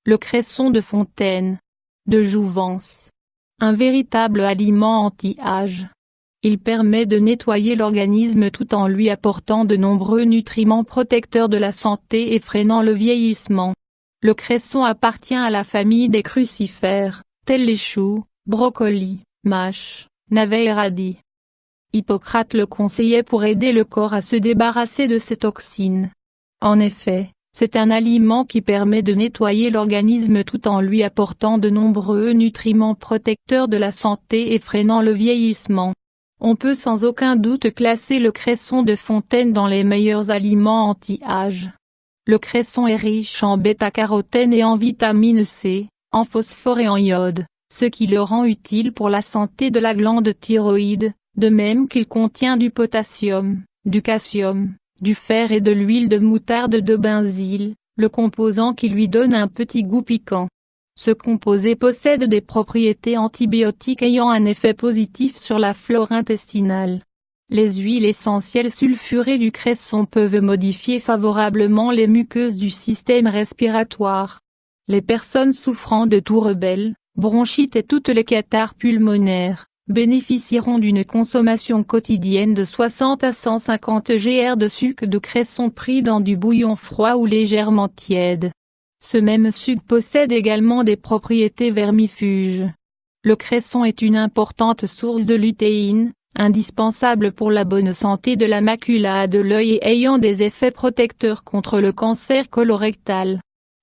Le cresson de fontaine. De jouvence. Un véritable aliment anti-âge. Il permet de nettoyer l'organisme tout en lui apportant de nombreux nutriments protecteurs de la santé et freinant le vieillissement. Le cresson appartient à la famille des crucifères, tels les choux, brocolis, mâches, navets et radis. Hippocrate le conseillait pour aider le corps à se débarrasser de ces toxines. En effet, c'est un aliment qui permet de nettoyer l'organisme tout en lui apportant de nombreux nutriments protecteurs de la santé et freinant le vieillissement. On peut sans aucun doute classer le cresson de fontaine dans les meilleurs aliments anti-âge. Le cresson est riche en bêta-carotène et en vitamine C, en phosphore et en iode, ce qui le rend utile pour la santé de la glande thyroïde, de même qu'il contient du potassium, du calcium, du fer et de l'huile de moutarde de benzyle, le composant qui lui donne un petit goût piquant. Ce composé possède des propriétés antibiotiques ayant un effet positif sur la flore intestinale. Les huiles essentielles sulfurées du cresson peuvent modifier favorablement les muqueuses du système respiratoire. Les personnes souffrant de toux rebelles, bronchites et toutes les catarrhes pulmonaires, bénéficieront d'une consommation quotidienne de 60 à 150 gr de sucre de cresson pris dans du bouillon froid ou légèrement tiède. Ce même sucre possède également des propriétés vermifuges. Le cresson est une importante source de lutéine, indispensable pour la bonne santé de la macula de l'œil et ayant des effets protecteurs contre le cancer colorectal.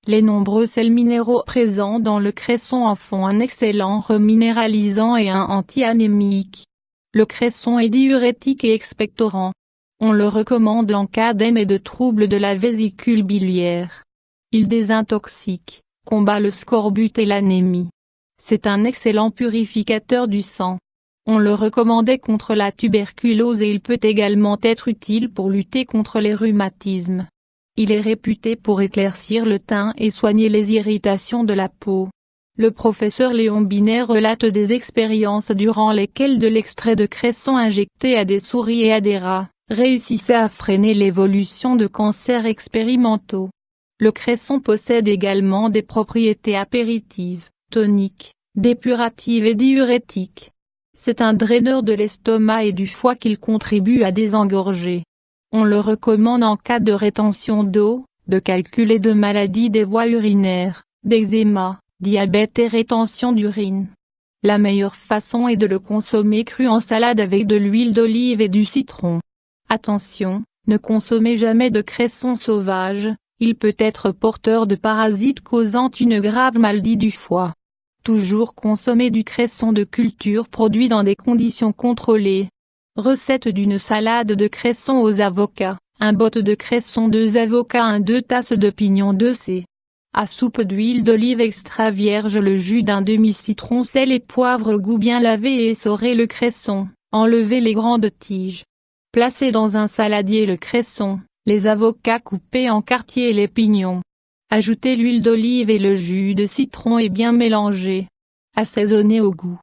Les nombreux sels minéraux présents dans le cresson en font un excellent reminéralisant et un anti-anémique. Le cresson est diurétique et expectorant. On le recommande en cas d'œdème et de troubles de la vésicule biliaire. Il désintoxique, combat le scorbut et l'anémie. C'est un excellent purificateur du sang. On le recommandait contre la tuberculose et il peut également être utile pour lutter contre les rhumatismes. Il est réputé pour éclaircir le teint et soigner les irritations de la peau. Le professeur Léon Binet relate des expériences durant lesquelles de l'extrait de cresson injecté à des souris et à des rats, réussissait à freiner l'évolution de cancers expérimentaux. Le cresson possède également des propriétés apéritives, toniques, dépuratives et diurétiques. C'est un draineur de l'estomac et du foie qu'il contribue à désengorger. On le recommande en cas de rétention d'eau, de calcul et de maladies des voies urinaires, d'eczéma, diabète et rétention d'urine. La meilleure façon est de le consommer cru en salade avec de l'huile d'olive et du citron. Attention, ne consommez jamais de cresson sauvage, il peut être porteur de parasites causant une grave maladie du foie. Toujours consommer du cresson de culture produit dans des conditions contrôlées. Recette d'une salade de cresson aux avocats, 1 botte de cresson 2 avocats 2 tasses de pignon 2 c. À soupe d'huile d'olive extra vierge le jus d'un demi-citron sel et poivre goût bien lavé et essorez le cresson, enlevez les grandes tiges. Placez dans un saladier le cresson, les avocats coupés en quartiers et les pignons. Ajoutez l'huile d'olive et le jus de citron et bien mélanger. Assaisonnez au goût.